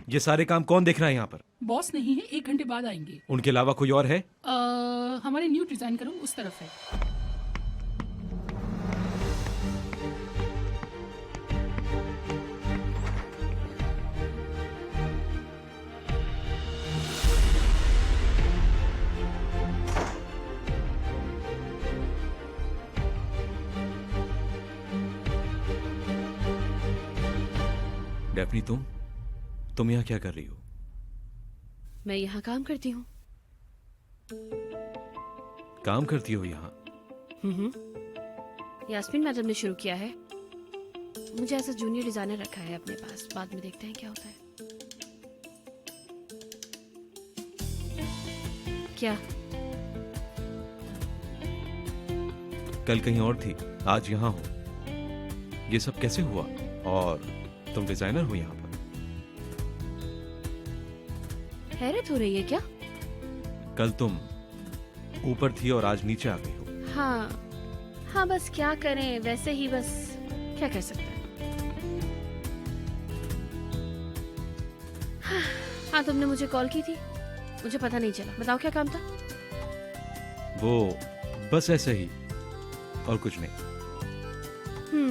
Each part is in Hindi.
ये सारे काम कौन देख रहा है यहाँ पर? बॉस नहीं है, 1 घंटे बाद आएंगे। उनके अलावा कोई और है? हमारे न्यू डिजाइन का रूम उस तरफ है। डेफनी, तुम यहाँ क्या कर रही हो? मैं यहाँ काम करती हूँ। काम करती हो यहाँ? यास्मीन मैडम ने शुरू किया है। मुझे ऐसा जूनियर डिजाइनर रखा है अपने पास। बाद में देखते हैं क्या होता है। क्या? कल कहीं और थी, आज यहाँ हो। ये सब कैसे हुआ? और तुम डिजाइनर हो यहाँ पर? हैरत हो रही है क्या? कल तुम ऊपर थी और आज नीचे आ गई हो। हाँ, बस क्या करें, वैसे ही बस क्या कर सकते हैं। हाँ, तुमने मुझे कॉल की थी, मुझे पता नहीं चला। बताओ क्या काम था? वो बस ऐसे ही, और कुछ नहीं।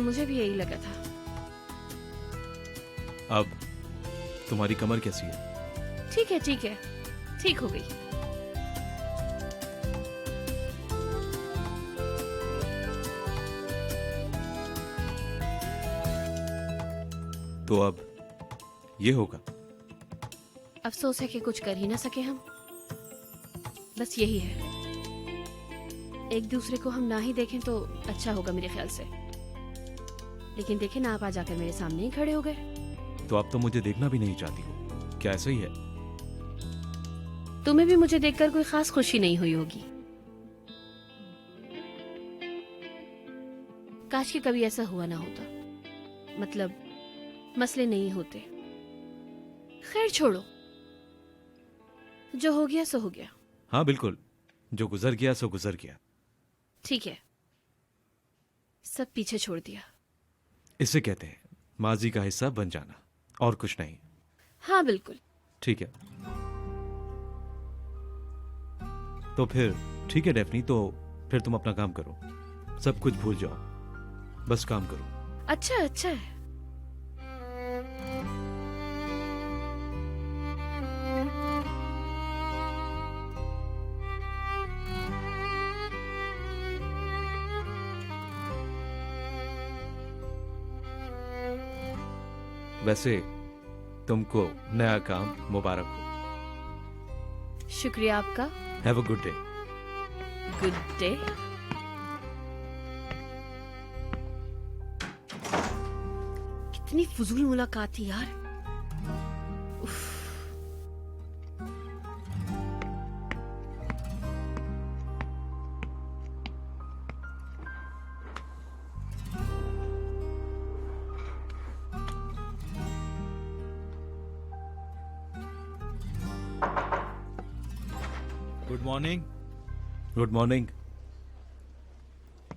मुझे भी यही लगा था। अब तुम्हारी कमर कैसी है? ठीक है, ठीक हो गई। तो अब ये होगा। अफसोस है कि कुछ कर ही ना सके हम। बस यही है, एक दूसरे को हम ना ही देखें तो अच्छा होगा मेरे ख्याल से। लेकिन देखें ना, आप आ जाकर मेरे सामने ही खड़े हो गए। तो अब तो मुझे देखना भी नहीं चाहती हो, क्या ऐसा ही है? तुम्हें भी मुझे देखकर कोई खास खुशी नहीं हुई होगी। काश कि कभी ऐसा हुआ ना होता, मतलब मसले नहीं होते। खैर छोड़ो, जो हो गया सो हो गया। हाँ बिल्कुल, जो गुजर गया सो गुजर गया। ठीक है, सब पीछे छोड़ दिया। इसे कहते हैं माजी का हिस्सा बन जाना, और कुछ नहीं। हाँ बिल्कुल। ठीक है, तो फिर ठीक है डेफनी, तो फिर तुम अपना काम करो, सब कुछ भूल जाओ, बस काम करो। अच्छा है। वैसे तुमको नया काम मुबारक हो। शुक्रिया आपका। Have a good day. Good day. कितनी फजूल मुलाकात थी यार। उफ। Good morning. Good morning.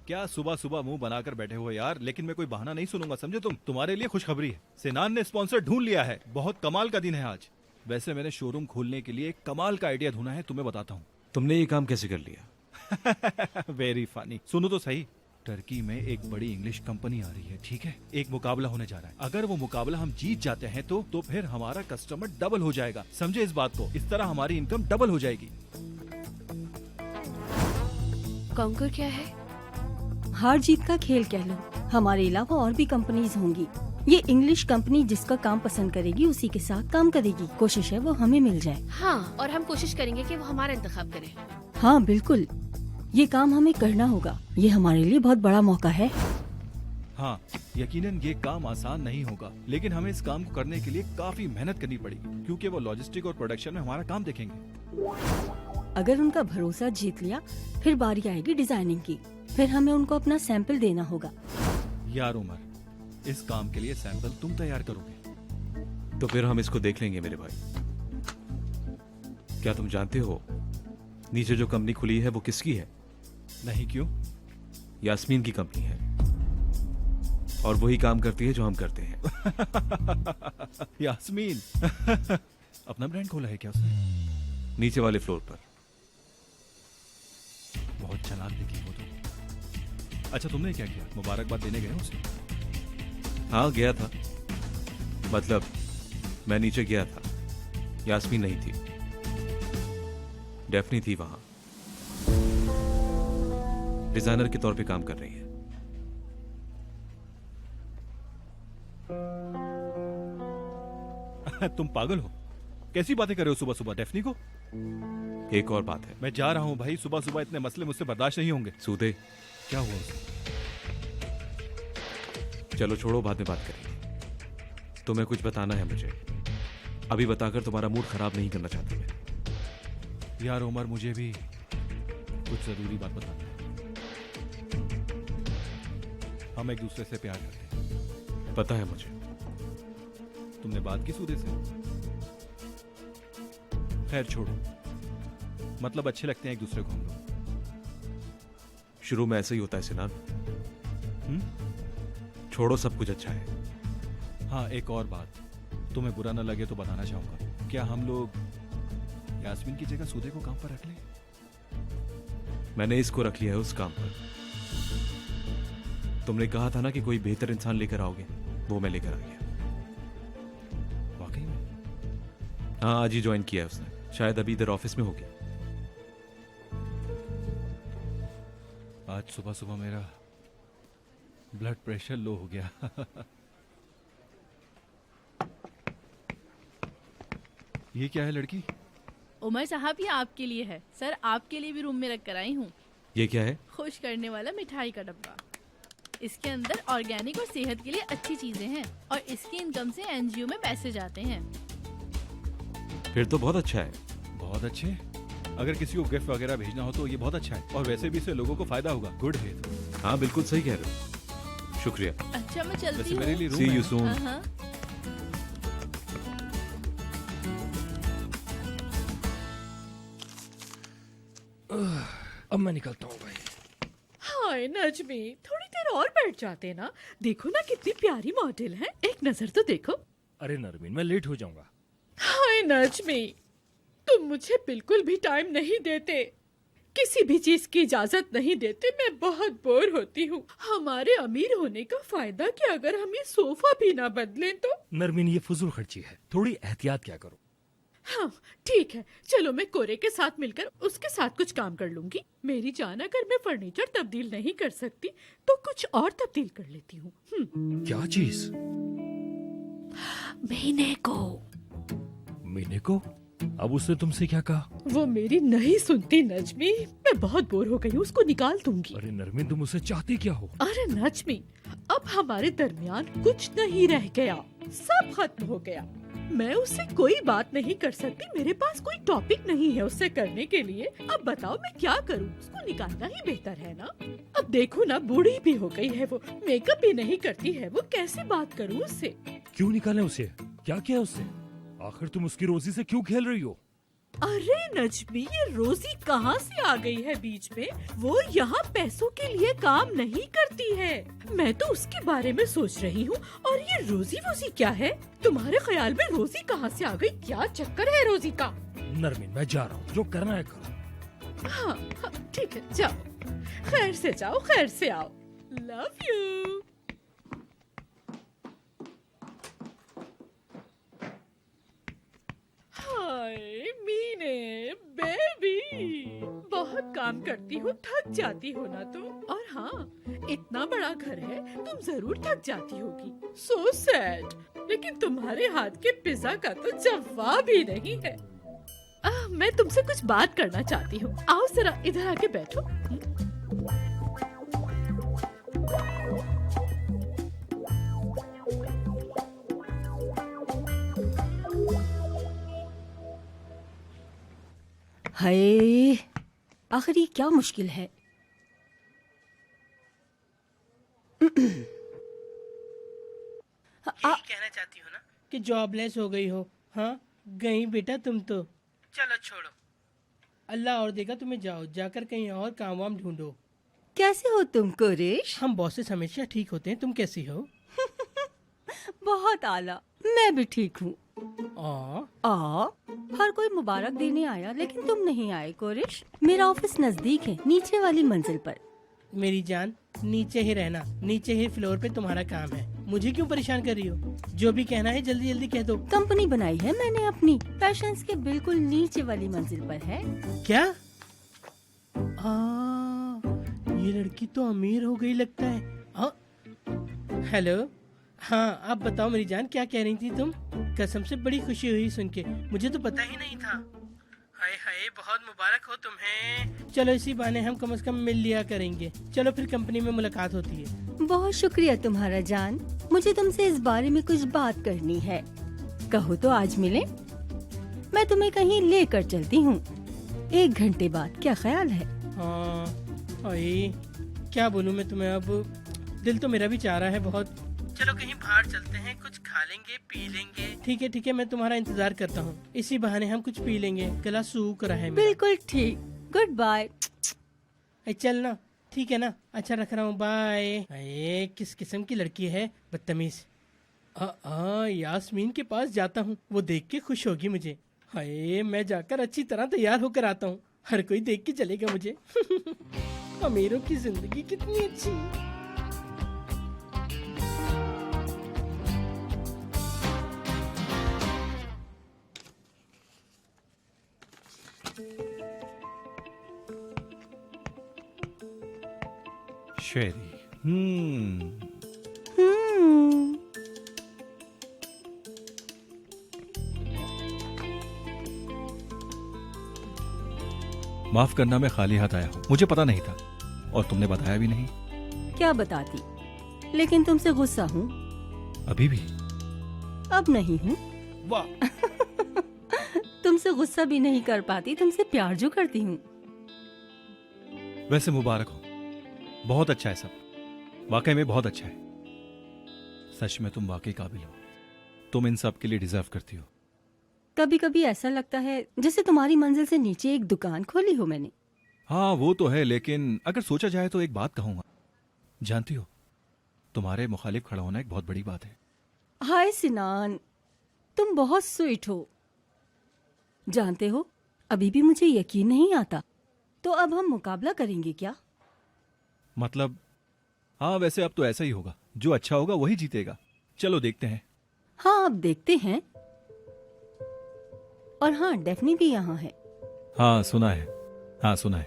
क्या सुबह सुबह मुंह बनाकर बैठे हो यार, लेकिन मैं कोई बहाना नहीं सुनूंगा, समझे तुम। तुम्हारे लिए खुशखबरी है, सिनान ने स्पॉन्सर ढूंढ लिया है। बहुत कमाल का दिन है आज। वैसे मैंने शोरूम खोलने के लिए एक कमाल का आइडिया ढूंढा है, तुम्हें बताता हूँ। तुमने ये काम कैसे कर लिया? Very funny. सुनो तो सही, टर्की में एक बड़ी इंग्लिश कंपनी आ रही है, ठीक है। एक मुकाबला होने जा रहा है। अगर वो मुकाबला हम जीत जाते हैं तो फिर हमारा कस्टमर डबल हो जाएगा, समझे इस बात को। इस तरह हमारी इनकम डबल हो जाएगी। कॉन्कर क्या है? हार जीत का खेल कह लो। हमारे अलावा और भी कंपनीज होंगी। ये इंग्लिश कंपनी जिसका काम पसंद करेगी उसी के साथ काम करेगी। कोशिश है वो हमें मिल जाए। हाँ, और हम कोशिश करेंगे कि वो हमारा इंतखाब करे। हाँ बिल्कुल, ये काम हमें करना होगा। ये हमारे लिए बहुत बड़ा मौका है। हाँ, यकीनन ये काम आसान नहीं होगा, लेकिन हमें इस काम को करने के लिए काफी मेहनत करनी पड़ेगी, क्योंकि वो लॉजिस्टिक और प्रोडक्शन में हमारा काम देखेंगे। अगर उनका भरोसा जीत लिया, फिर बारी आएगी डिजाइनिंग की। फिर हमें उनको अपना सैंपल देना होगा। यार उमर, इस काम के लिए सैंपल तुम तैयार करोगे? तो फिर हम इसको देख लेंगे मेरे भाई। क्या तुम जानते हो नीचे जो कंपनी खुली है वो किसकी है? नहीं, क्यों? यास्मीन की कंपनी है। और वही काम करती है जो हम करते हैं। यास्मीन अपना ब्रांड खोला है क्या उसने? नीचे वाले फ्लोर पर। बहुत चालाक दिखी वो तो। अच्छा तुमने क्या किया, मुबारकबाद देने गए उसे? हाँ गया था, मतलब मैं नीचे गया था, यास्मीन नहीं थी, डेफनी थी वहां, डिजाइनर के तौर पे काम कर रही है। तुम पागल हो, कैसी बातें कर रहे हो सुबह सुबह डेफनी को? एक और बात है, मैं जा रहा हूँ भाई, सुबह सुबह इतने मसले मुझसे बर्दाश्त नहीं होंगे। सूदे क्या हुआ उसे? चलो छोड़ो, बाद में बात करेंगे। तुम्हें कुछ बताना है मुझे, अभी बताकर तुम्हारा मूड खराब नहीं करना चाहता मैं। यार उमर, मुझे भी कुछ जरूरी बात बताना है। हम एक दूसरे से प्यार करते हैं। पता है मुझे। तुमने बात की सूदे से? खैर छोड़ो, मतलब अच्छे लगते हैं एक दूसरे को हम लोग। शुरू में ऐसा ही होता है सिनान। छोड़ो, सब कुछ अच्छा है। हाँ एक और बात, तुम्हें बुरा ना लगे तो बताना चाहूंगा, क्या हम लोग यास्मीन की जगह सूदे को काम पर रख लें? मैंने इसको रख लिया है उस काम पर। तुमने कहा था ना कि कोई बेहतर इंसान लेकर आओगे, वो मैं लेकर आ गया। वाकई में? हाँ आज ही ज्वाइन किया है उसने, शायद अभी इधर ऑफिस में होगी। आज सुबह सुबह मेरा ब्लड प्रेशर लो हो गया। ये क्या है लड़की? उमर साहब ये आपके लिए है सर, आपके लिए भी रूम में रख कर आई हूँ। ये क्या है? खुश करने वाला मिठाई का डब्बा। इसके अंदर ऑर्गेनिक और सेहत के लिए अच्छी चीजें हैं और इसकी इनकम से एनजीओ में पैसे जाते हैं। फिर तो बहुत अच्छा है। बहुत अच्छे। अगर किसी को गिफ्ट वगैरह भेजना हो तो ये बहुत अच्छा है, और वैसे भी इससे लोगों को फायदा होगा। गुड है। हाँ बिल्कुल सही कह रहे हो, शुक्रिया। अच्छा मैं चलती वैसे हूँ। मेरे लिए रूम See है। you soon। हाँ, हाँ। अब मैं निकलता हूँ भाई। हाय नजमी, थोड़ी देर और बैठ जाते ना। देखो ना कितनी प्यारी मॉडल है, एक नजर तो देखो। अरे नरमीन, मैं लेट हो जाऊंगा। हाय नजमी, तुम मुझे बिल्कुल भी टाइम नहीं देते, किसी भी चीज की इजाजत नहीं देते। मैं बहुत बोर होती हूँ। हमारे अमीर होने का फायदा क्या अगर हम ये सोफा भी ना बदलें तो? नरमीन, ये फजूल खर्ची है, थोड़ी एहतियात क्या करो। हाँ ठीक है, चलो मैं कोरे के साथ मिलकर उसके साथ कुछ काम कर लूंगी। मेरी जान, अगर मैं फर्नीचर तब्दील नहीं कर सकती तो कुछ और तब्दील कर लेती हूँ। क्या चीज? महीने को। मीने को? अब उसने तुमसे क्या कहा? वो मेरी नहीं सुनती नजमी, मैं बहुत बोर हो गई हूँ, उसको निकाल दूंगी। अरे नरमीन, तुम उससे चाहती क्या हो? अरे नजमी, अब हमारे दरमियान कुछ नहीं रह गया, सब खत्म हो गया। मैं उससे कोई बात नहीं कर सकती, मेरे पास कोई टॉपिक नहीं है उससे करने के लिए। अब बताओ मैं क्या करूं? उसको निकालना ही बेहतर है ना। अब देखो ना, बूढ़ी भी हो गई है वो, मेकअप भी नहीं करती है वो, कैसे बात करूं उससे? क्यों निकाले उसे? क्या किया उससे? आखिर तुम उसकी रोजी से क्यों खेल रही हो? अरे नजमी, ये रोजी कहाँ से आ गई है बीच में? वो यहाँ पैसों के लिए काम नहीं करती है, मैं तो उसके बारे में सोच रही हूँ। और ये रोजी वोजी क्या है? तुम्हारे ख्याल में रोजी कहाँ से आ गई? क्या चक्कर है रोजी का? नरमीन, मैं जा रहा हूँ, जो करना है करो। हाँ हाँ, ठीक है, जाओ, खैर से जाओ, खैर से आओ। Love you. हाय मीने बेबी, बहुत काम करती हो, थक जाती हो ना तुम। और हाँ, इतना बड़ा घर है, तुम जरूर थक जाती होगी। सो सैड, लेकिन तुम्हारे हाथ के पिज्जा का तो जवाब ही नहीं है। मैं तुमसे कुछ बात करना चाहती हूँ, आओ जरा इधर आके बैठो। हाय, आखिर ये क्या मुश्किल है? यही कहना चाहती हो ना कि जॉबलेस हो गई हो? हाँ गई बेटा तुम तो। चलो छोड़ो, अल्लाह और देगा तुम्हें, जाओ जाकर कहीं और काम वाम ढूंढो। कैसे हो तुम कुरेश? हम बॉसेस हमेशा ठीक होते हैं, तुम कैसी हो? बहुत आला। मैं भी ठीक हूँ। आ, हर कोई मुबारक देने आया लेकिन तुम नहीं आए कुरेश। मेरा ऑफिस नजदीक है, नीचे वाली मंजिल पर। मेरी जान, नीचे ही रहना, नीचे ही फ्लोर पे तुम्हारा काम है। मुझे क्यों परेशान कर रही हो? जो भी कहना है जल्दी जल्दी कह दो। कंपनी बनाई है मैंने अपनी, पैशंस के बिल्कुल नीचे वाली मंजिल पर है। क्या? ये लड़की तो अमीर हो गई लगता है। हेलो, हाँ आप बताओ मेरी जान, क्या कह रही थी तुम? कसम से बड़ी खुशी हुई सुन के, मुझे तो पता ही नहीं था। हाय हाय, बहुत मुबारक हो तुम्हें। चलो इसी बहाने हम कम से कम मिल लिया करेंगे। चलो फिर कंपनी में मुलाकात होती है। बहुत शुक्रिया तुम्हारा जान, मुझे तुमसे इस बारे में कुछ बात करनी है। कहो तो आज मिले? मैं तुम्हें कहीं लेकर चलती हूँ 1 घंटे बाद, क्या ख्याल है? हाँ हाय, क्या बोलूँ मैं तुम्हें अब, दिल तो मेरा भी चाह रहा है बहुत। चलो कहीं बाहर चलते हैं, कुछ खा लेंगे पी लेंगे। ठीक है, मैं तुम्हारा इंतजार करता हूँ। इसी बहाने हम कुछ पी लेंगे, गला सूख रहा है मेरा। बिल्कुल ठीक, गुड बाय। चलना, ठीक है ना? अच्छा रख रहा हूँ, बाय। अरे किस किस्म की लड़की है, बदतमीज। यास्मीन के पास जाता हूँ, वो देख के खुश होगी मुझे। हाय, मैं जाकर अच्छी तरह तैयार होकर आता हूँ, हर कोई देख के चलेगा मुझे। अमीरों की जिंदगी कितनी अच्छी है। शेरी। माफ करना, मैं खाली हाथ आया हूँ, मुझे पता नहीं था और तुमने बताया भी नहीं। क्या बताती, लेकिन तुमसे गुस्सा हूँ। अभी भी? अब नहीं हूँ। वाह। तुमसे गुस्सा भी नहीं कर पाती, तुमसे प्यार जो करती हूँ। वैसे मुबारक हो, बहुत अच्छा है सब, वाकई में बहुत अच्छा है। सच में तुम वाकई काबिल हो, तुम इन सब के लिए डिजर्व करती हो। कभी कभी ऐसा लगता है जैसे तुम्हारी मंजिल से नीचे एक दुकान खोली हो मैंने। हाँ वो तो है, लेकिन अगर सोचा जाए तो एक बात कहूंगा, जानती हो तुम्हारे मुखालिफ खड़ा होना एक बहुत बड़ी बात है। हाय सिनान, तुम बहुत स्वीट हो। जानते हो, अभी भी मुझे यकीन नहीं आता। तो अब हम मुकाबला करेंगे क्या? मतलब हाँ, वैसे अब तो ऐसा ही होगा, जो अच्छा होगा वही जीतेगा। चलो देखते हैं। हाँ अब देखते हैं। और हाँ, डेफनी भी यहाँ है। हाँ सुना है, हाँ सुना है।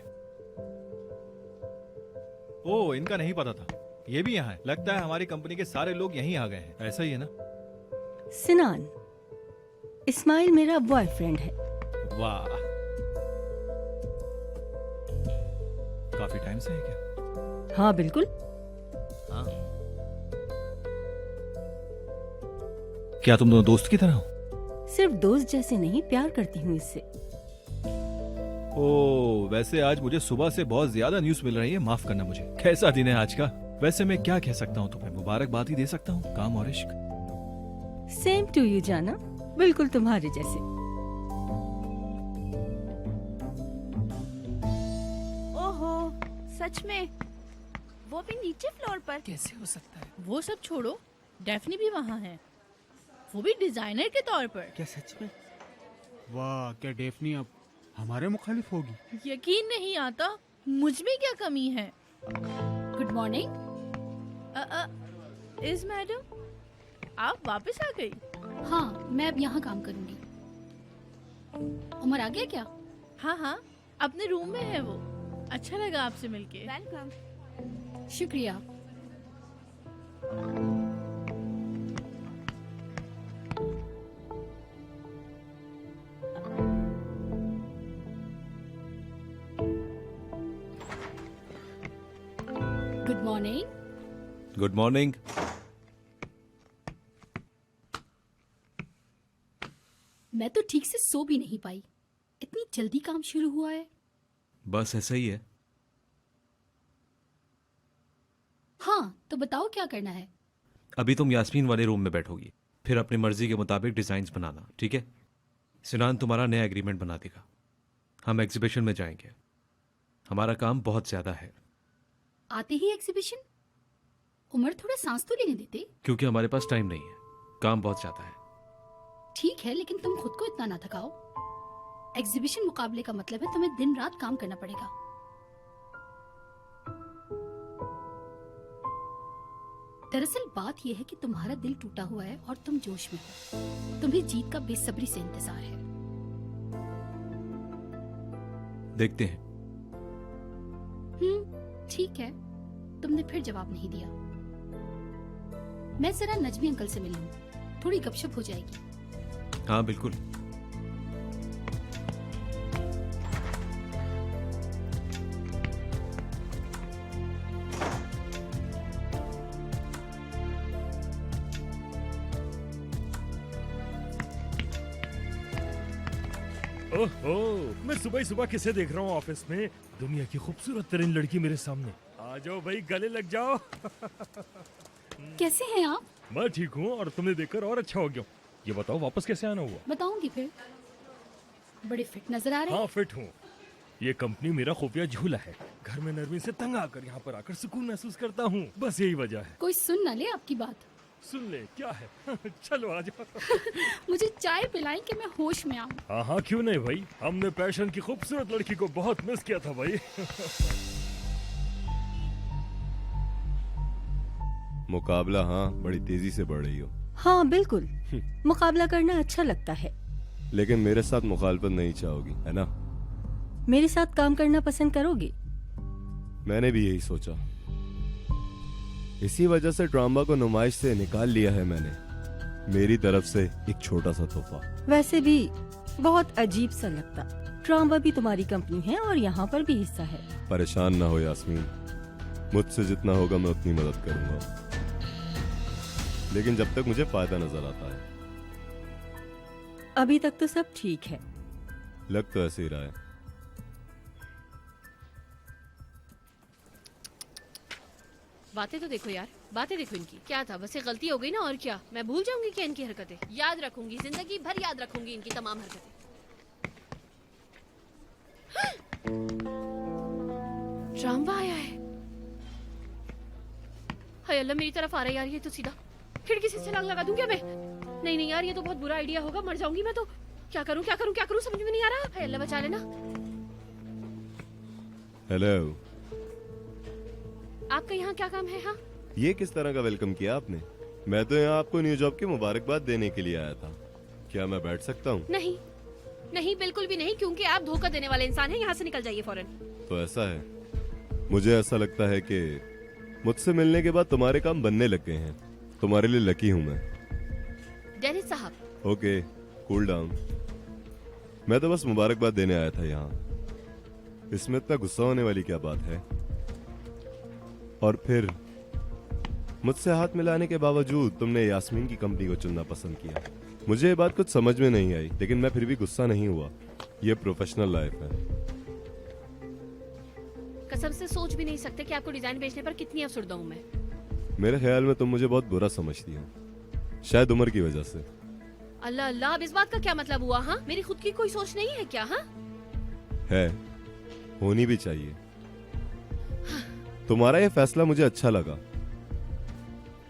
ओ, इनका नहीं पता था, ये भी यहाँ है। लगता है हमारी कंपनी के सारे लोग यहीं आ गए हैं, ऐसा ही है ना? सिनान, इस्माइल मेरा बॉयफ्रेंड है। वाह, काफी टाइम से है क्या? हाँ बिल्कुल। हाँ। क्या तुम दोनों दोस्त की तरह हो? सिर्फ दोस्त जैसे नहीं, प्यार करती हूँ इससे। ओ, वैसे आज मुझे सुबह से बहुत ज्यादा न्यूज़ मिल रही है, माफ करना मुझे। कैसा दिन है आज का? वैसे मैं क्या कह सकता हूँ तुम्हें, मुबारकबाद ही दे सकता हूँ, काम और इश्क। सेम टू यू जाना, बिल्कुल तुम्हारे जैसे। ओहो, सच में? वो भी नीचे फ्लोर पर? कैसे हो सकता है? वो सब छोड़ो, डेफनी भी वहाँ है, वो भी डिजाइनर के तौर पर। क्या सच में? वाह, क्या डेफनी अब हमारे मुखालिफ होगी? यकीन नहीं आता, मुझ में क्या कमी है? Good morning. इस मैडम, आप वापस आ गई? हाँ, मैं अब यहाँ काम करूंगी। उमर आ गया क्या? हाँ हाँ, अपने रूम में है वो। अच्छा लगा आपसे मिलके। वेलकम। शुक्रिया। Good morning. Good morning. मैं तो ठीक से सो भी नहीं पाई, इतनी जल्दी काम शुरू हुआ है। बस ऐसा ही है। हाँ, तो बताओ क्या करना है? अभी तुम यास्मीन वाले रूम में बैठोगी, फिर अपनी मर्जी के मुताबिक डिजाइन्स बनाना, ठीक है? सिनान तुम्हारा नया एग्रीमेंट बना देगा, हम एग्जीबिशन में जाएंगे। हमारा काम बहुत ज्यादा है। आते ही एग्जीबिशन? उमर थोड़ा सांस तो लेने देते। क्योंकि हमारे पास टाइम नहीं है, काम बहुत ज्यादा है। ठीक है, लेकिन तुम खुद को इतना ना थकाओ। एग्जीबिशन मुकाबले का मतलब है तुम्हें दिन रात काम करना पड़ेगा। दरअसल बात यह है कि तुम्हारा दिल टूटा हुआ है और तुम जोश में हो। तुम्हें जीत का बेसब्री से इंतजार है। देखते हैं। ठीक है, तुमने फिर जवाब नहीं दिया। मैं जरा नजमी अंकल से मिलूं, थोड़ी गपशप हो जाएगी। हाँ बिल्कुल। ओहो, मैं सुबह ही सुबह किसे देख रहा हूँ ऑफिस में? दुनिया की खूबसूरत तरीन लड़की मेरे सामने। आ जाओ भाई, गले लग जाओ। कैसे हैं आप? मैं ठीक हूँ और तुम्हें देखकर और अच्छा हो गया। ये बताओ वापस कैसे आना हुआ? बताऊंगी फिर। बड़े फिट नजर आ रहे हैं। हाँ फिट हूँ। ये कंपनी मेरा खुफिया झूला है। घर में नरमी से तंग आकर यहाँ पर आकर सुकून महसूस करता हूँ। बस यही वजह है। कोई सुन ना ले आपकी बात। सुन ले, क्या है? चलो आ जाओ। मुझे चाय पिलाएं कि मैं होश में आऊं। हाँ हाँ क्यों नहीं भाई, हमने पैशन की खूबसूरत लड़की को बहुत मिस किया था भाई। मुकाबला हाँ बड़ी तेजी से बढ़ रही हो। हाँ बिल्कुल, मुकाबला करना अच्छा लगता है। लेकिन मेरे साथ मुखालफत नहीं चाहोगी, है ना? मेरे साथ काम करना पसंद करोगे? मैंने भी यही सोचा। इसी वजह से ड्रामा को नुमाइश से निकाल लिया है मैंने। मेरी तरफ से एक छोटा सा तोहफा। वैसे भी बहुत अजीब सा लगता। ड्रामा भी तुम्हारी कंपनी है और यहाँ पर भी हिस्सा है। परेशान ना हो यास्मीन, मुझसे जितना होगा मैं उतनी मदद करूंगा, लेकिन जब तक मुझे फायदा नजर आता है। अभी तक तो सब ठीक है। लग तो ऐसे ही रहा है। बातें तो देखो यार, बातें देखो इनकी। क्या था, बस एक गलती हो गई ना, और क्या। मैं भूल जाऊंगी क्या इनकी हरकतें? याद रखूंगी, जिंदगी भर याद रखूंगी इनकी तमाम हरकतें। रामबा आया है। हाय अल्लाह, मेरी तरफ आ रहा है यार। ये तो सीधा खिड़की से छलांग लगा दूं क्या मैं? नहीं नहीं यार, ये तो बहुत बुरा आइडिया होगा। मर जाऊंगी मैं तो। क्या करूं क्या करूं क्या करूं, समझ में नहीं आ रहा। हाय अल्लाह बचा लेना। हेलो, आपका यहाँ क्या काम है? हाँ, ये किस तरह का वेलकम किया आपने? मैं तो यहाँ आपको न्यू जॉब की मुबारकबाद देने के लिए आया था। क्या मैं बैठ सकता हूँ? नहीं नहीं, बिल्कुल भी नहीं, क्योंकि आप धोखा देने वाले इंसान हैं। यहाँ से निकल जाइए फौरन। तो ऐसा है, मुझे ऐसा लगता है कि मुझसे मिलने के बाद तुम्हारे काम बनने लग गए हैं। तुम्हारे लिए लकी हूँ मैं। डेनिस साहब। Okay, cool down. मैं तो बस मुबारकबाद देने आया था यहाँ। इसमें इतना गुस्सा होने वाली क्या बात है? और फिर मुझसे हाथ मिलाने के बावजूद तुमने यास्मीन की कंपनी को चुनना पसंद किया। मुझे ये बात कुछ समझ में नहीं आई, लेकिन मैं फिर भी गुस्सा नहीं हुआ। ये प्रोफेशनल लाइफ है। कसम से सोच भी नहीं सकते कि आपको डिजाइन बेचने पर कितनी अफसरदा हूं मैं। मेरे ख्याल में तुम मुझे बहुत बुरा समझती हो, शायद उम्र की वजह से। अल्लाह अल्लाह, अब इस बात का क्या मतलब हुआ? हाँ, मेरी खुद की कोई सोच नहीं है क्या? हाँ है, होनी भी चाहिए। तुम्हारा ये फैसला मुझे अच्छा लगा।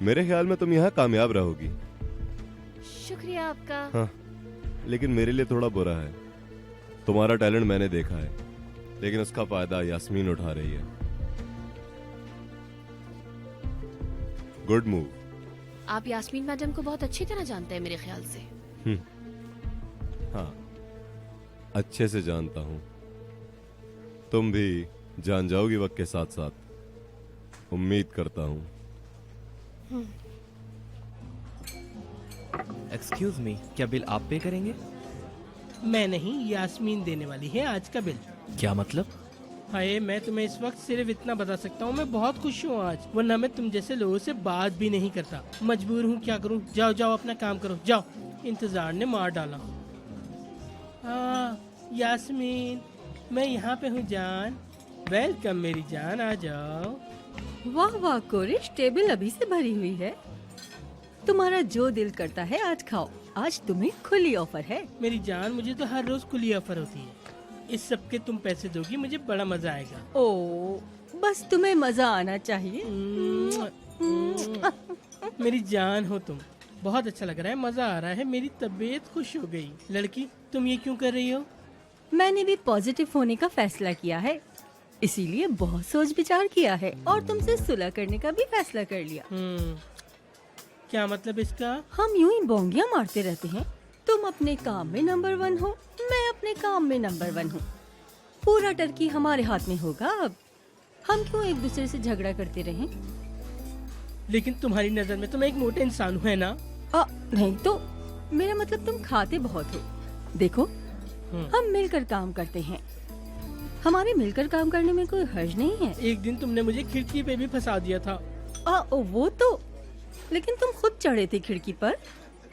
मेरे ख्याल में तुम यहाँ कामयाब रहोगी। शुक्रिया आपका। हाँ, लेकिन मेरे लिए थोड़ा बुरा है। तुम्हारा टैलेंट मैंने देखा है, लेकिन उसका फायदा यास्मीन उठा रही है। Good move. आप यास्मीन मैडम को बहुत अच्छी तरह जानते हैं मेरे ख्याल से। हाँ, अच्छे से जानता हूँ। तुम भी जान जाओगी वक्त के साथ साथ, उम्मीद करता हूँ। एक्सक्यूज मी, क्या बिल आप पे करेंगे? मैं नहीं, यास्मीन देने वाली है आज का बिल। क्या मतलब? हाय, मैं तुम्हें इस वक्त सिर्फ इतना बता सकता हूँ, मैं बहुत खुश हूँ आज, वरना मैं तुम जैसे लोगों से बात भी नहीं करता। मजबूर हूँ, क्या करूँ। जाओ जाओ अपना काम करो, जाओ। इंतजार ने मार डाला। हाँ यास्मीन, मैं यहाँ पे हूँ जान। वेलकम मेरी जान, आ जाओ। वाह वाह कोरिश, टेबल अभी से भरी हुई है। तुम्हारा जो दिल करता है आज खाओ। आज तुम्हें खुली ऑफर है। मेरी जान, मुझे तो हर रोज खुली ऑफर होती है। इस सब के तुम पैसे दोगी, मुझे बड़ा मजा आएगा। ओ बस तुम्हें मजा आना चाहिए। मेरी जान हो तुम, बहुत अच्छा लग रहा है, मजा आ रहा है, मेरी तबीयत खुश हो गई। लड़की तुम ये क्यों कर रही हो? मैंने भी पॉजिटिव होने का फैसला किया है, इसीलिए बहुत सोच विचार किया है और तुमसे सुलह करने का भी फैसला कर लिया। क्या मतलब इसका? हम यूं ही बोंगियां मारते रहते हैं, तुम अपने काम में नंबर 1 हो, मैं अपने काम में नंबर 1 हूँ। पूरा टर्की हमारे हाथ में होगा। अब हम क्यों एक दूसरे से झगड़ा करते रहें? लेकिन तुम्हारी नजर में तो मैं एक मोटे इंसान हूँ, है ना? नहीं तो मेरा मतलब तुम खाते बहुत हो। देखो हम मिलकर काम करते हैं, हमारे मिलकर काम करने में कोई हर्ज नहीं है। एक दिन तुमने मुझे खिड़की पे भी फंसा दिया था। वो तो, लेकिन तुम खुद चढ़े थे खिड़की पर,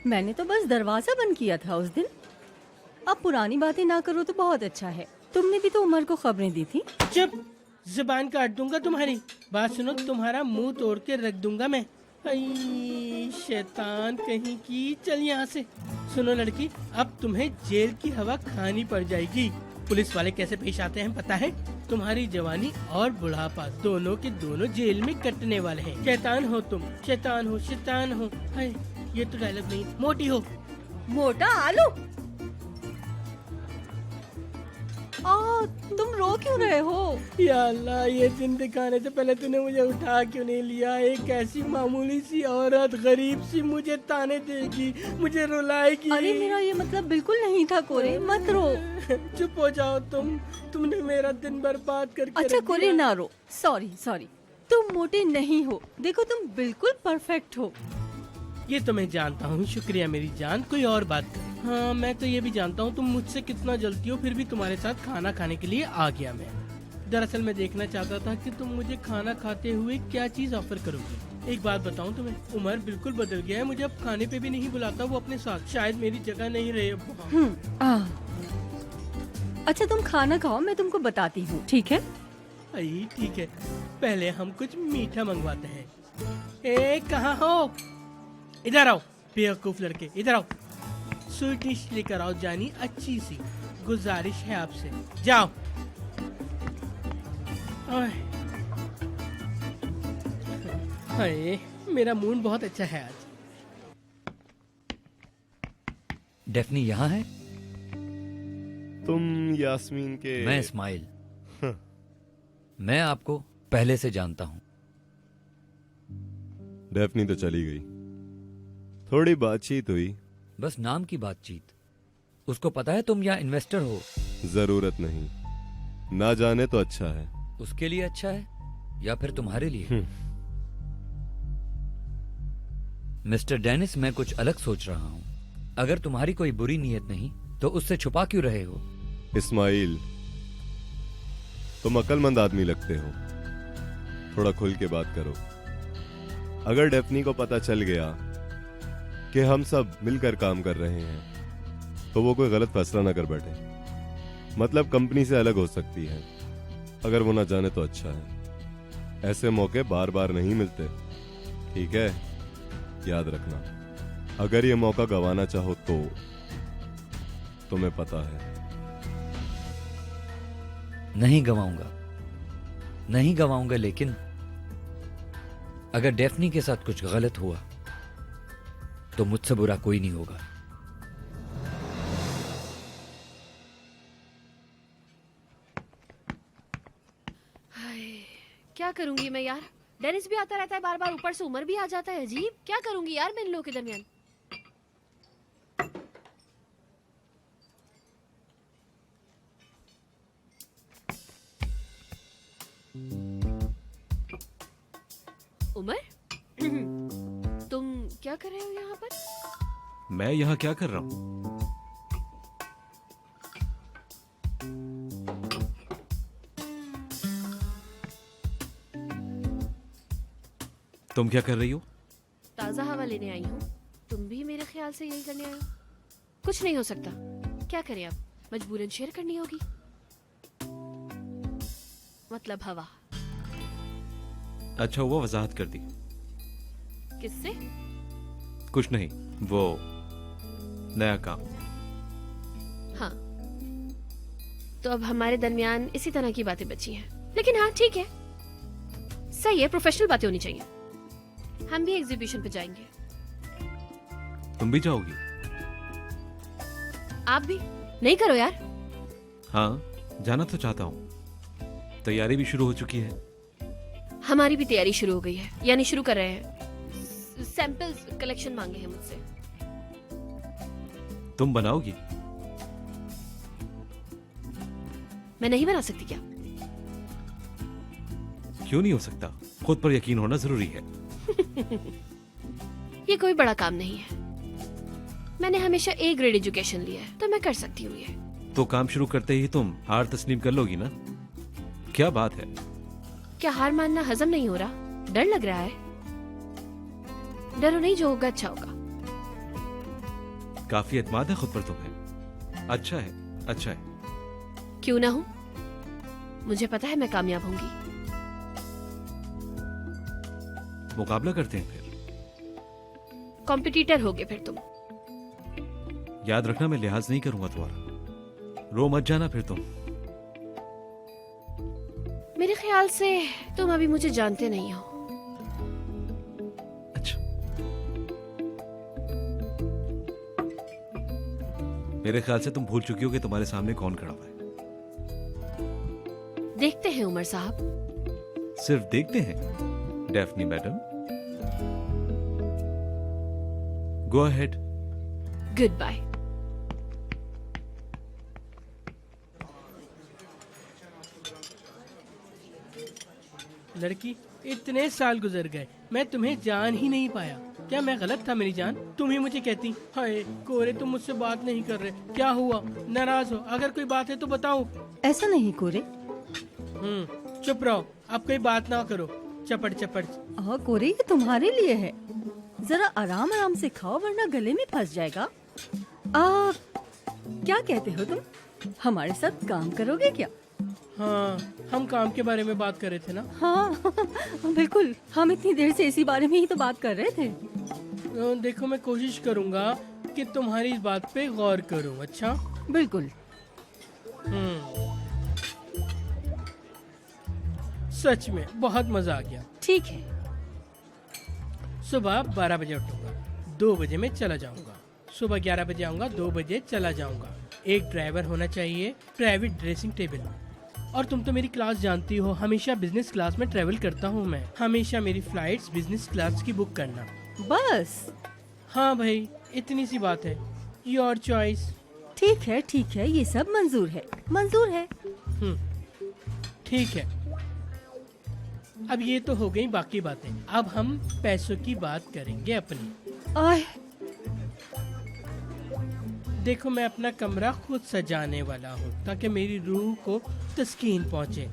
मैंने तो बस दरवाजा बंद किया था उस दिन। अब पुरानी बातें ना करो तो बहुत अच्छा है। तुमने भी तो उमर को खबरें दी थी। चुप, जुबान काट दूंगा तुम्हारी। बात सुनो, तुम्हारा मुंह तोड़ के रख दूंगा मैं। शैतान कहीं की, चल यहाँ से। सुनो लड़की, अब तुम्हें जेल की हवा खानी पड़ जाएगी। पुलिस वाले कैसे पेश आते हैं पता है? तुम्हारी जवानी और बुढ़ापा दोनों के दोनों जेल में कटने वाले हैं। शैतान हो तुम, शैतान हो, शैतान हो। हाय, ये तो डायलॉग नहीं। मोटी हो, मोटा आलू। तुम रो क्यों रहे हो? या अल्लाह, ये दिन दिखाने से पहले तूने मुझे उठा क्यों नहीं लिया? एक ऐसी मामूली सी औरत गरीब सी मुझे ताने देगी, मुझे रुलाएगी। अरे मेरा ये मतलब बिल्कुल नहीं था कोरे, मत रो। चुप हो जाओ तुमने मेरा दिन बर्बाद करके। अच्छा कोरे ना रो, सॉरी। तुम मोटे नहीं हो, देखो तुम बिल्कुल परफेक्ट हो। ये तो मैं जानता हूँ, शुक्रिया मेरी जान। कोई और बात कर। हाँ, मैं तो ये भी जानता हूँ तुम मुझसे कितना जलती हो, फिर भी तुम्हारे साथ खाना खाने के लिए आ गया मैं। दरअसल मैं देखना चाहता था कि तुम मुझे खाना खाते हुए क्या चीज ऑफर करोगे। एक बात बताऊँ तुम्हें, उमर बिल्कुल बदल गया है, मुझे अब खाने पे भी नहीं बुलाता वो अपने साथ। शायद मेरी जगह नहीं रही अब। अच्छा तुम खाना खाओ, मैं तुमको बताती हूँ, ठीक है? ठीक है, पहले हम कुछ मीठा मंगवाते हैं। कहाँ हो? इधर आओ बेवकूफ लड़के, इधर आओ। स्वीट डिश लेकर आओ जानी, अच्छी सी, गुजारिश है आपसे। जाओ। हाय, मेरा मूड बहुत अच्छा है आज। डेफनी यहाँ है? तुम यास्मीन के? मैं इस्माइल। मैं आपको पहले से जानता हूँ। डेफनी तो चली गई, थोड़ी बातचीत हुई, बस नाम की बातचीत। उसको पता है तुम यहाँ इन्वेस्टर हो? जरूरत नहीं, ना जाने तो अच्छा है। उसके लिए अच्छा है या फिर तुम्हारे लिए? मिस्टर डेनिस, मैं कुछ अलग सोच रहा हूँ। अगर तुम्हारी कोई बुरी नीयत नहीं तो उससे छुपा क्यों रहे हो? इस्माइल, तुम अक्लमंद आदमी लगते हो, थोड़ा खुल के बात करो। अगर डेफनी को पता चल गया कि हम सब मिलकर काम कर रहे हैं तो वो कोई गलत फैसला ना कर बैठे। मतलब कंपनी से अलग हो सकती है, अगर वो ना जाने तो अच्छा है। ऐसे मौके बार बार नहीं मिलते, ठीक है? याद रखना, अगर ये मौका गंवाना चाहो तो तुम्हें पता है। नहीं गवाऊंगा, लेकिन अगर डेफनी के साथ कुछ गलत हुआ तो मुझसे बुरा कोई नहीं होगा। क्या करूंगी मैं यार? डेनिस भी आता रहता है बार बार, ऊपर से उमर भी आ जाता है। अजीब, क्या करूंगी यार मैं इन लोगों के दरमियान? उमर, तुम क्या कर रहे हो यहाँ पर? मैं यहाँ क्या कर रहा हूँ? तुम क्या कर रही हो? ताज़ा हवा लेने आई हूँ। तुम भी मेरे ख्याल से यही करने आए हो। कुछ नहीं हो सकता, क्या करें अब, मजबूरन शेयर करनी होगी। मतलब हवा। अच्छा हुआ वजाहत कर दी। किससे? कुछ नहीं, वो नया काम। हाँ, तो अब हमारे दरमियान इसी तरह की बातें बची हैं। लेकिन हाँ ठीक है, सही है, प्रोफेशनल बातें होनी चाहिए। हम भी एग्जीबिशन पे जाएंगे। तुम भी जाओगी? आप भी? नहीं करो यार। हाँ, जाना तो चाहता हूँ। तैयारी भी शुरू हो चुकी है। हमारी भी तैयारी शुरू हो गई है, यानी शुरू कर रहे हैं। सैंपल्स कलेक्शन मांगे हैं मुझसे। तुम बनाओगी? मैं नहीं बना सकती क्या? क्यों नहीं हो सकता? खुद पर यकीन होना जरूरी है। ये कोई बड़ा काम नहीं है। मैंने हमेशा ए ग्रेड एजुकेशन लिया है, तो मैं कर सकती हूँ ये। तो काम शुरू करते ही तुम हार तस्लीम कर लोगी ना? क्या बात है? क्या हार मानना हजम नहीं हो रहा? डर लग रहा है? डरो नहीं, जो होगा अच्छा होगा। काफी एतमाद है खुद पर तुम्हें। अच्छा है, अच्छा है। क्यों ना हो? मुझे पता है मैं कामयाब होंगी। मुकाबला करते हैं फिर। कॉम्पिटिटर होगे फिर तुम। याद रखना, मैं लिहाज नहीं करूंगा तुम्हारा। रो मत जाना फिर तुम। मेरे ख्याल से तुम अभी मुझे जानते नहीं हो। अच्छा, मेरे ख्याल से तुम भूल चुकी हो कि तुम्हारे सामने कौन खड़ा हुआ है। देखते हैं उमर साहब। सिर्फ देखते हैं Daphne madam. Go ahead. Goodbye. लड़की, इतने साल गुजर गए, मैं तुम्हें जान ही नहीं पाया। क्या मैं गलत था मेरी जान? तुम ही मुझे कहती, हाय कोरे तुम मुझसे बात नहीं कर रहे, क्या हुआ? नाराज हो? अगर कोई बात है तो बताओ। ऐसा नहीं कोरे। चुप रहो, अब कोई बात ना करो। चपड़ चपड़। हाँ कोरे, ये तुम्हारे लिए है। जरा आराम आराम से खाओ, वरना गले में फंस जाएगा। क्या कहते हो तुम? हमारे साथ काम करोगे क्या? हाँ, हम काम के बारे में बात कर रहे थे ना? हाँ बिल्कुल, हम इतनी देर से इसी बारे में ही तो बात कर रहे थे। देखो, मैं कोशिश करूँगा कि तुम्हारी इस बात पे गौर करूँ। अच्छा? बिल्कुल। सच में बहुत मजा आ गया। ठीक है। सुबह 12 बजे उठूंगा, 2 बजे में चला जाऊंगा। सुबह 11 बजे आऊंगा, 2 बजे चला जाऊंगा। एक ड्राइवर होना चाहिए, प्राइवेट ड्रेसिंग टेबल। और तुम तो मेरी क्लास जानती हो, हमेशा बिजनेस क्लास में ट्रेवल करता हूँ मैं। हमेशा मेरी फ्लाइट्स बिजनेस क्लास की बुक करना। बस? हाँ भाई, इतनी सी बात है। Your choice. ठीक है ठीक है, ये सब मंजूर है, मंजूर है। ठीक है। अब ये तो हो गई बाकी बातें। अब हम पैसों की बात करेंगे अपनी। देखो, मैं अपना कमरा खुद सजाने वाला हूँ ताकि मेरी रूह को तस्कीन पहुँचे।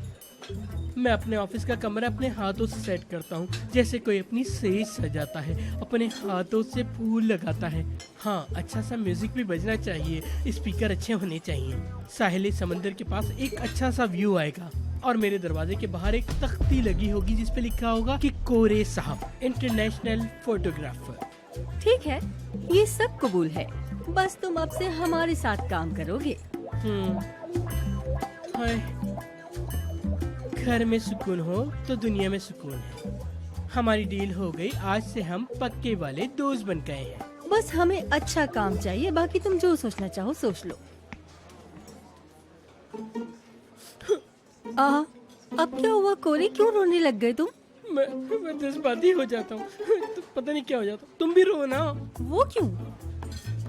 मैं अपने ऑफिस का कमरा अपने हाथों से सेट करता हूँ, जैसे कोई अपनी सेज सजाता है, अपने हाथों से फूल लगाता है। हाँ, अच्छा सा म्यूजिक भी बजना चाहिए, स्पीकर अच्छे होने चाहिए। साहिल समंदर के पास एक अच्छा सा व्यू आएगा और मेरे दरवाजे के बाहर एक तख्ती लगी होगी जिस पे लिखा होगा कि कोरे साहब इंटरनेशनल फोटोग्राफर। ठीक है, ये सब कबूल है। बस तुम अब से हमारे साथ काम करोगे। हाय, घर में सुकून हो तो दुनिया में सुकून है। हमारी डील हो गई, आज से हम पक्के वाले दोस्त बन गए हैं। बस हमें अच्छा काम चाहिए, बाकी तुम जो सोचना चाहो सोच लो। अब क्या हुआ कोरे, क्यों रोने लग गए तुम? मैं जज्बाती हो जाता हूँ। तो पता नहीं क्या हो जाता। तुम भी रो ना। वो क्यों?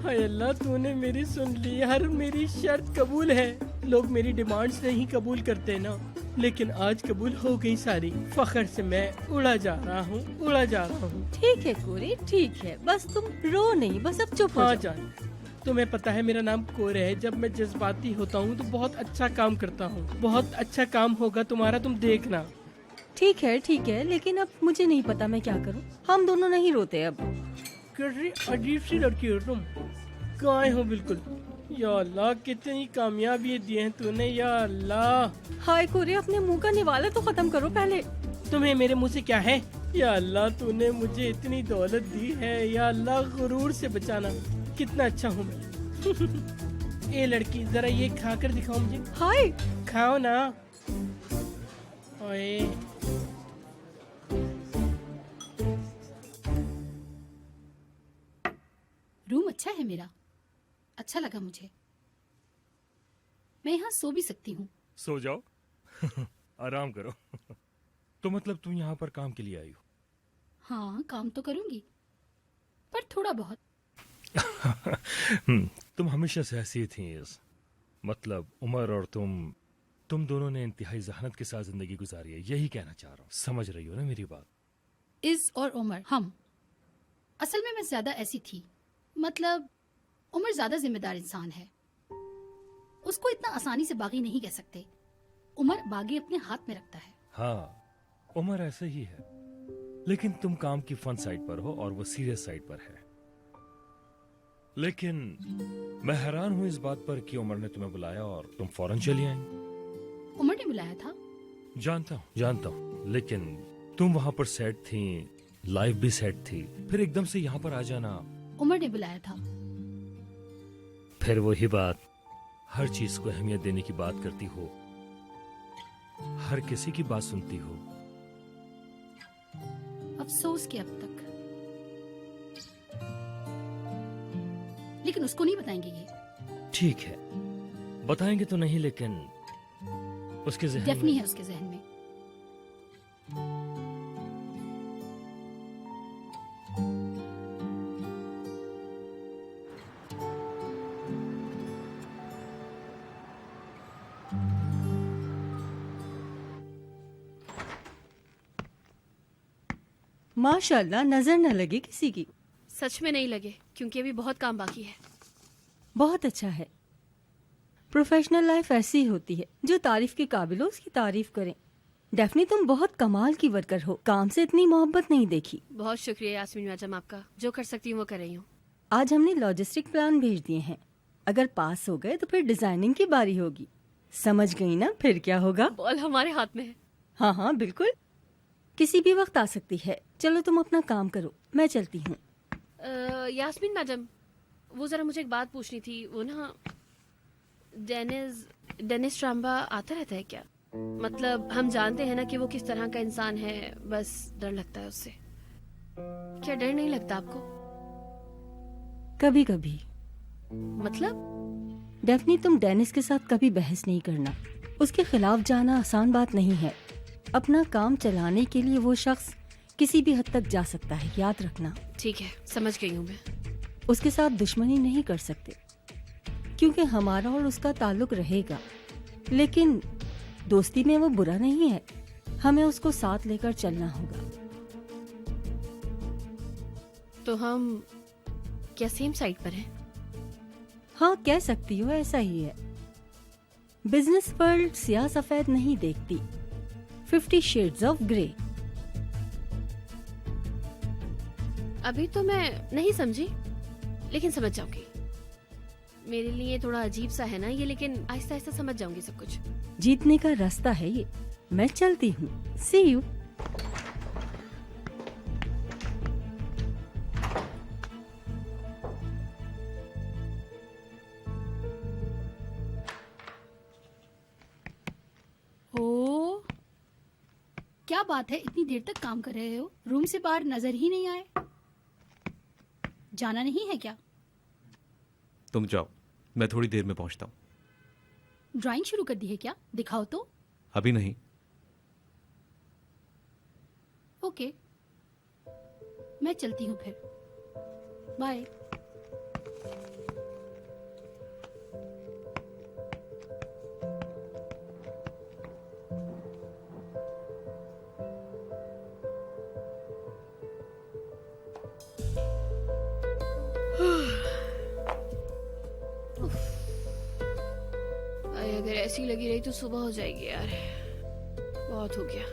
हाय अल्लाह, तूने मेरी सुन ली। हर मेरी शर्त कबूल है। लोग मेरी डिमांड्स नहीं कबूल करते ना, लेकिन आज कबूल हो गई सारी। फखर से मैं उड़ा जा रहा हूँ, उड़ा जा रहा हूँ। ठीक है कोरे, ठीक है, बस तुम रो नहीं, बस अब चुप हो जाओ। तुम्हें पता है मेरा नाम कोरे है। जब मैं जज्बाती होता हूँ तो बहुत अच्छा काम करता हूँ। बहुत अच्छा काम होगा तुम्हारा, तुम देखना। ठीक है, लेकिन अब मुझे नहीं पता मैं क्या करूँ। हम दोनों नहीं रोते अब। अजीब सी लड़की हो तुम। कहाँ हो बिल्कुल। या अल्लाह, कितनी कामयाबी दिए हैं तूने। या अल्लाह। हाय कोरे, अपने मुंह का निवाला तो खत्म करो पहले। तुम्हें मेरे मुंह से क्या है? या अल्लाह, तूने मुझे इतनी दौलत दी है। या अल्लाह, गुरूर से बचाना। कितना अच्छा हूँ मैं। ए लड़की, जरा ये खा कर दिखाओ मुझे। हाय, खाओ ना। ओए, अच्छा है मेरा, अच्छा लगा मुझे। मैं यहाँ सो भी सकती हूँ। सो जाओ। आराम करो। तो मतलब तुम यहाँ पर काम के लिए आई हो? हाँ, काम तो करूंगी, पर थोड़ा बहुत। तुम हमेशा से ऐसी थी। मतलब उमर और तुम दोनों ने इंतहाई जहानत के साथ जिंदगी गुजारी है, यही कहना चाह रहा हूँ। समझ रही हो ना मेरी बात? इज और उमर, हम असल में मैं ज्यादा ऐसी थी। मतलब उमर ज्यादा जिम्मेदार इंसान है, उसको इतना आसानी से बागी नहीं कह सकते। उमर बागी अपने हाथ में रखता है। हाँ, उमर ऐसे ही है, लेकिन तुम काम की फन साइड पर हो और वो सीरियस साइड पर है। लेकिन मैं हैरान हूँ इस बात पर कि उमर ने तुम्हें बुलाया और तुम फौरन चली आई। उमर ने बुलाया था? जानता हूँ, लेकिन तुम वहाँ पर सेट थी, लाइफ भी सेट थी, फिर एकदम से यहाँ पर आ जाना। उमर ने बुलाया था। फिर वही बात, हर चीज को अहमियत देने की बात करती हो, हर किसी की बात सुनती हो। अफसोस कि अब तक। लेकिन उसको नहीं बताएंगे ये। ठीक है, बताएंगे तो नहीं, लेकिन उसके ज़हन डेफनी में है उसके जहन में। माशाल्लाह, नजर न लगे किसी की। सच में नहीं लगे, क्योंकि अभी बहुत काम बाकी है। बहुत अच्छा है। प्रोफेशनल लाइफ ऐसी होती है, जो तारीफ के काबिल हो उसकी तारीफ करें। डेफनी, तुम बहुत कमाल की वर्कर हो, काम से इतनी मोहब्बत नहीं देखी। बहुत शुक्रिया यास्मीन मैडम आपका, जो कर सकती हूँ वो कर रही हूँ। आज हमने लॉजिस्टिक प्लान भेज दिए हैं, अगर पास हो गए तो फिर डिजाइनिंग की बारी होगी। समझ गई ना, फिर क्या होगा? बॉल हमारे हाथ में है। हाँ हाँ बिल्कुल, किसी भी वक्त आ सकती है। चलो तुम अपना काम करो, मैं चलती हूँ। यास्मीन मैडम, वो जरा मुझे एक बात पूछनी थी। वो ना डेनिस ट्राम्बा आता रहता है क्या? मतलब हम जानते हैं ना कि वो किस तरह का इंसान है, बस डर लगता है उससे। क्या डर नहीं लगता आपको? कभी कभी। मतलब डेफनी, तुम डेनिस के साथ कभी बहस नहीं करना। उसके खिलाफ जाना आसान बात नहीं है। अपना काम चलाने के लिए वो शख्स किसी भी हद तक जा सकता है, याद रखना। ठीक है, समझ गई हूँ मैं। उसके साथ दुश्मनी नहीं कर सकते, क्योंकि हमारा और उसका ताल्लुक रहेगा, लेकिन दोस्ती में वो बुरा नहीं है। हमें उसको साथ लेकर चलना होगा। तो हम क्या सेम साइड पर हैं? हाँ, कह सकती हो, ऐसा ही है। बिजनेस वर्ल्ड सियाह सफेद नहीं देखती, 50 शेड्स ऑफ ग्रे। अभी तो मैं नहीं समझी, लेकिन समझ जाऊंगी। मेरे लिए थोड़ा अजीब सा है ना ये, लेकिन आहिस्ता आहिस्ता समझ जाऊंगी सब कुछ। जीतने का रास्ता है ये। मैं चलती हूँ, सी यू। ओ, क्या बात है, इतनी देर तक काम कर रहे हो, रूम से बाहर नजर ही नहीं आए। जाना नहीं है क्या? तुम जाओ, मैं थोड़ी देर में पहुंचता हूँ। ड्राइंग शुरू कर दी है क्या? दिखाओ तो। अभी नहीं। ओके, मैं चलती हूँ फिर। बाय। अगर ऐसी लगी रही तो सुबह हो जाएगी यार। बहुत हो गया।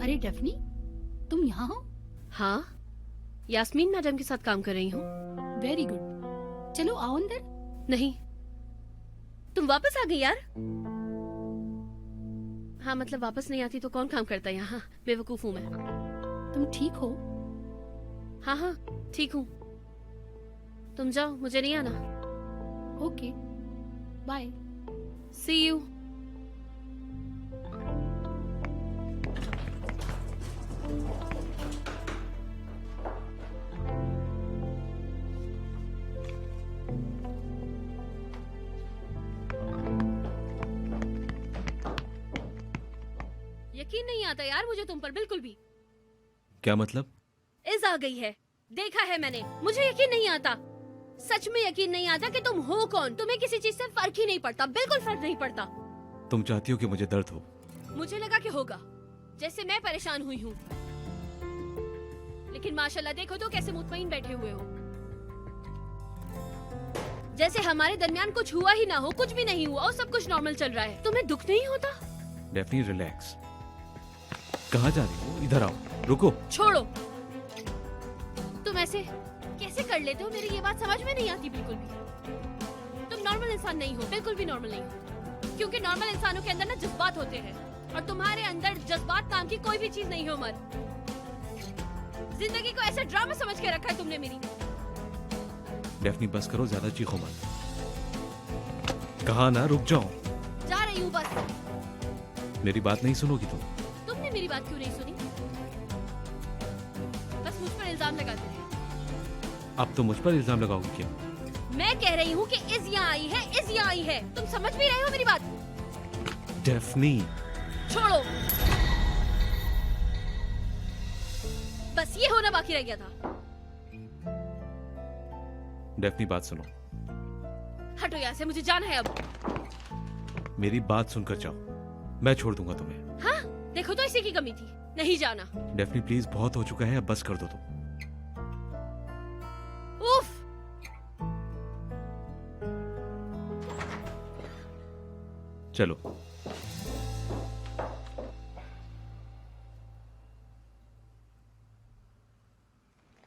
अरे डेफनी, तुम यहाँ हो? हाँ, यास्मीन मैडम के साथ काम कर रही हूँ। Very good. चलो आओ अंदर। नहीं, तुम वापस आ गई यार। हाँ मतलब वापस नहीं आती तो कौन काम करता है यहाँ? बेवकूफ हूँ मैं। तुम ठीक हो? हाँ हाँ ठीक हूँ। तुम जाओ, मुझे नहीं आना। Okay, bye. See you. यकीन नहीं आता यार मुझे तुम पर बिल्कुल भी। क्या मतलब? इज़ आ गई है, देखा है मैंने, मुझे यकीन नहीं आता। सच में यकीन नहीं आता कि तुम हो कौन। तुम्हें किसी चीज से फर्क ही नहीं पड़ता, बिल्कुल फर्क नहीं पड़ता। तुम चाहती हो कि मुझे दर्द हो? मुझे लगा कि होगा, जैसे मैं परेशान हुई हूँ। लेकिन माशाल्लाह देखो तो कैसे मुतमईन बैठे हुए हो, जैसे हमारे दरमियान कुछ हुआ ही ना हो, कुछ भी नहीं हुआ और सब कुछ नॉर्मल चल रहा है। तुम्हें दुख नहीं होता? Daphne relax. कहाँ जा रही हो? इधर आओ, रुको। छोड़ो। तुम ऐसे कैसे कर लेते हो? मेरी ये बात समझ में नहीं आती बिल्कुल भी। तुम नॉर्मल इंसान नहीं हो, बिल्कुल भी नॉर्मल नहीं हो। क्योंकि नॉर्मल इंसानों के अंदर ना जज्बात होते हैं और तुम्हारे अंदर जज्बात नाम की कोई भी चीज नहीं है उमर। जिंदगी को ऐसे ड्रामा समझ के रखा है तुमने मेरी। डेफनी बस करो, ज्यादा चीखो मत। कहा ना रुक जाओ। जा रही हूँ बस। मेरी बात नहीं सुनोगी तुम? तुमने मेरी बात क्यों नहीं सुनी? बस मुझ पर इल्जाम लगाते हैं। अब तो मुझ पर इल्जाम लगाओगी क्या? मैं कह रही हूँ कि इज़ यहाँ आई है, इज़ यहाँ आई है। तुम समझ भी रहे हो मेरी बात? डेफनी छोड़ो। बस ये होना बाकी रह गया था। डेफनी बात सुनो। हटो यहाँ से, मुझे जाना है अब। मेरी बात सुनकर जाओ, मैं छोड़ दूंगा तुम्हें। हाँ देखो तो इसी की कमी थी, नहीं जाना। डेफनी प्लीज, बहुत हो चुका है, अब बस कर दो तुम। उफ। चलो।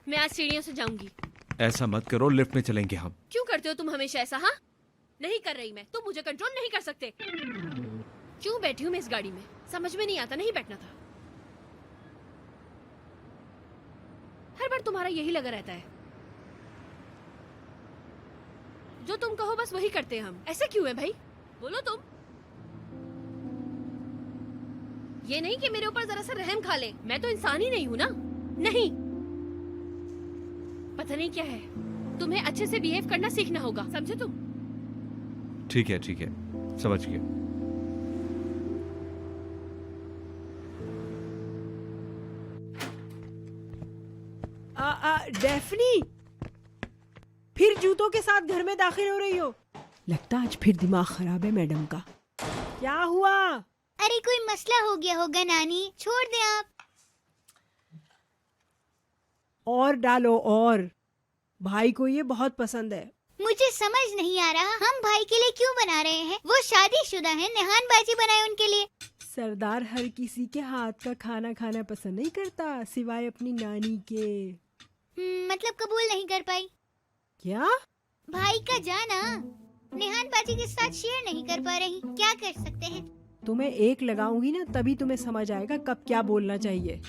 मैं आज सीढ़ियों से जाऊंगी। ऐसा मत करो, लिफ्ट में चलेंगे हम। क्यों करते हो तुम हमेशा ऐसा? हाँ नहीं कर रही मैं, तुम मुझे कंट्रोल नहीं कर सकते। क्यों बैठी हूँ मैं इस गाड़ी में? समझ में नहीं आता, नहीं बैठना था। हर बार तुम्हारा यही लगा रहता है, जो तुम कहो बस वही करते हैं हम। ऐसा क्यों है भाई? बोलो तुम। ये नहीं कि मेरे ऊपर जरा सा रहम खा ले, मैं तो इंसान ही नहीं हूं ना। नहीं, पता नहीं क्या है, तुम्हें अच्छे से बिहेव करना सीखना होगा, समझे तुम? ठीक है ठीक है, समझ गया। डेफनी, फिर जूतों के साथ घर में दाखिल हो रही हो? लगता आज फिर दिमाग खराब है मैडम का। क्या हुआ? अरे कोई मसला हो गया होगा नानी, छोड़ दे आप। और डालो और, भाई को ये बहुत पसंद है। मुझे समझ नहीं आ रहा हम भाई के लिए क्यों बना रहे हैं? वो शादीशुदा है, निहानबाजी बनाए उनके लिए। सरदार हर किसी के हाथ का खाना खाना पसंद नहीं करता, सिवाय अपनी नानी के। मतलब कबूल नहीं कर पाई क्या? भाई का जाना निहानबाजी के साथ शेयर नहीं कर पा रही, क्या कर सकते हैं? तुम्हें एक लगाऊंगी ना, तभी तुम्हें समझ आएगा कब क्या बोलना चाहिए।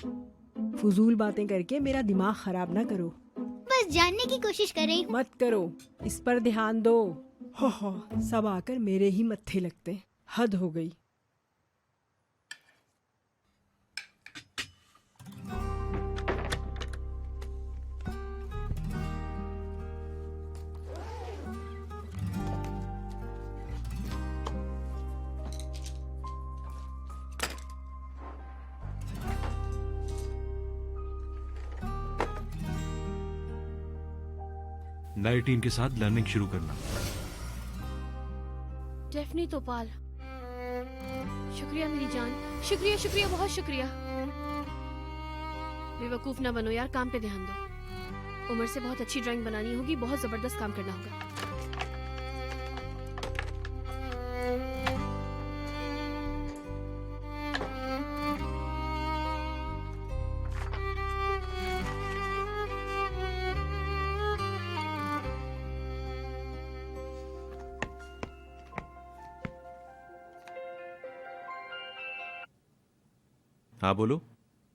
फजूल बातें करके मेरा दिमाग खराब ना करो। बस जानने की कोशिश कर रही हूँ। मत करो, इस पर ध्यान दो। हो, सब आकर मेरे ही मत्थे लगते, हद हो गई। नई टीम के साथ लर्निंग शुरू करना। डेफनी तोपाल, शुक्रिया मेरी जान, शुक्रिया शुक्रिया, बहुत शुक्रिया। बेवकूफ ना बनो यार, काम पे ध्यान दो। उमर से बहुत अच्छी ड्राइंग बनानी होगी, बहुत जबरदस्त काम करना होगा। हाँ बोलो।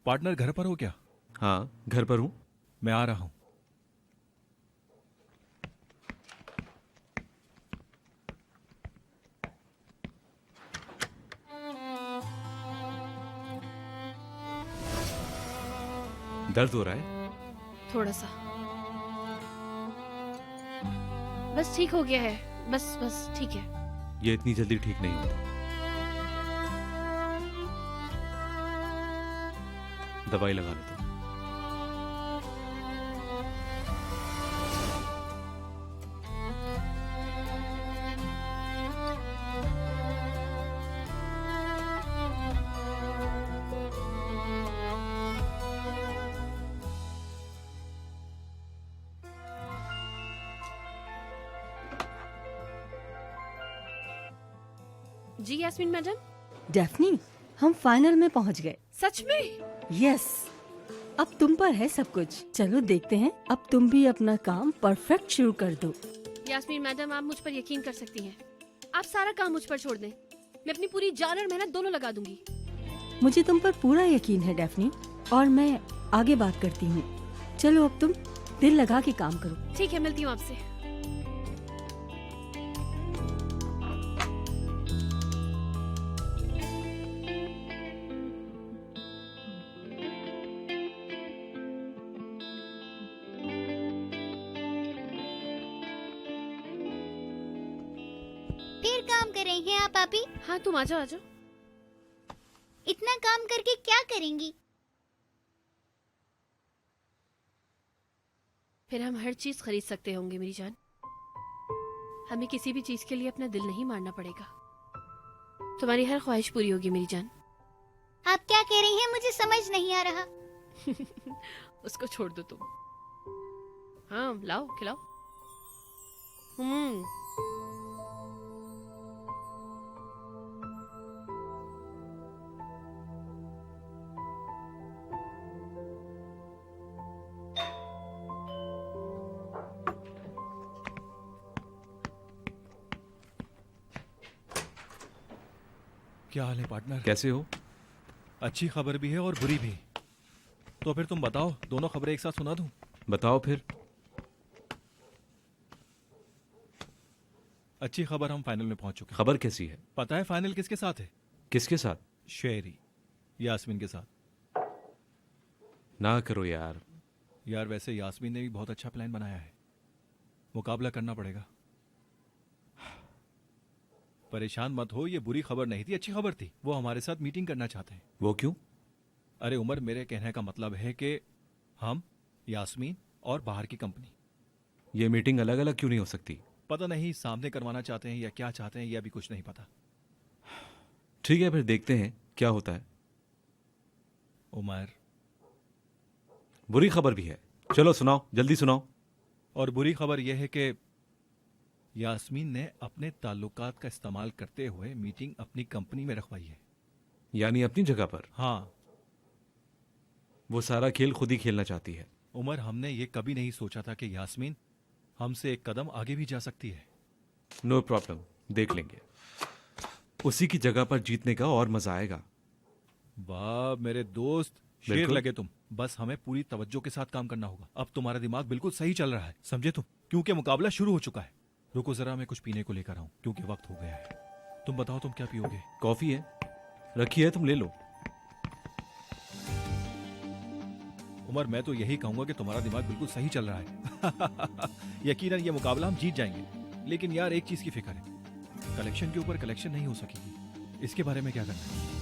पार्टनर घर पर हो क्या? हाँ घर पर हूँ। मैं आ रहा हूँ। दर्द हो रहा है? थोड़ा सा। बस ठीक हो गया है। बस ठीक है। ये इतनी जल्दी ठीक नहीं होता। दवाई लगा लेता हूँ। जी यास्मीन मैडम। डेफनी, हम फाइनल में पहुंच गए। सच में? यस, अब तुम पर है सब कुछ। चलो देखते हैं, अब तुम भी अपना काम परफेक्ट शुरू कर दो। यास्मीन मैडम, आप मुझ पर यकीन कर सकती हैं। आप सारा काम मुझ पर छोड़ दें, मैं अपनी पूरी जान और मेहनत दोनों लगा दूंगी। मुझे तुम पर पूरा यकीन है डेफनी, और मैं आगे बात करती हूँ। चलो अब तुम दिल लगा के काम करो। ठीक है, मिलती हूँ आपसे। फिर काम कर रही हैं आप भाभी? हाँ तुम आ जाओ, आ जाओ। इतना काम करके क्या करेंगी? फिर हम हर चीज खरीद सकते होंगे मेरी जान। हमें किसी भी चीज के लिए अपना दिल नहीं मारना पड़ेगा। तुम्हारी हर ख्वाहिश पूरी होगी मेरी जान। आप क्या कह रही हैं, मुझे समझ नहीं आ रहा। उसको छोड़ दो तुम। हाँ लाओ, खिलाओ। क्या हाल है पार्टनर? कैसे हो? अच्छी खबर भी है और बुरी भी। तो फिर तुम बताओ, दोनों खबरें एक साथ सुना दूं? बताओ फिर। अच्छी खबर, हम फाइनल में पहुंच चुके हैं। खबर कैसी है? पता है फाइनल किसके साथ है? किसके साथ? शेरी, यास्मीन के साथ। ना करो यार। यार वैसे यास्मीन ने भी बहुत अच्छा प्लान बनाया है। मुकाबला करना पड़ेगा। परेशान मत हो, ये बुरी खबर नहीं थी, अच्छी खबर थी। वो हमारे साथ मीटिंग करना चाहते हैं। वो क्यों? अरे उमर, मेरे कहने का मतलब है कि हम, यास्मीन और बाहर की कंपनी। ये मीटिंग अलग अलग क्यों नहीं हो सकती? पता नहीं, सामने करवाना चाहते हैं या क्या चाहते हैं, यह भी कुछ नहीं पता। ठीक है, फिर देखते हैं क्या होता है। उमर, बुरी खबर भी है। चलो सुनाओ, जल्दी सुनाओ। और बुरी खबर यह है कि यास्मीन ने अपने ताल्लुकात का इस्तेमाल करते हुए मीटिंग अपनी कंपनी में रखवाई है। यानी अपनी जगह पर? हाँ। वो सारा खेल खुद ही खेलना चाहती है। उमर, हमने ये कभी नहीं सोचा था कि यास्मीन हमसे एक कदम आगे भी जा सकती है। नो प्रॉब्लम, देख लेंगे। उसी की जगह पर जीतने का और मजा आएगा। वाह मेरे दोस्त, शेर लगे तुम। बस हमें पूरी तवज्जो के साथ काम करना होगा। अब तुम्हारा दिमाग बिल्कुल सही चल रहा है, समझे तुम? क्योंकि मुकाबला शुरू हो चुका है। रुको जरा, मैं कुछ पीने को लेकर आऊं, क्योंकि वक्त हो गया है। तुम बताओ, तुम क्या पियोगे? कॉफी है, रखी है, तुम ले लो। उमर, मैं तो यही कहूंगा कि तुम्हारा दिमाग बिल्कुल सही चल रहा है। यकीनन ये मुकाबला हम जीत जाएंगे। लेकिन यार एक चीज की फिक्र है, कलेक्शन के ऊपर कलेक्शन नहीं हो सकेगी। इसके बारे में क्या करना है?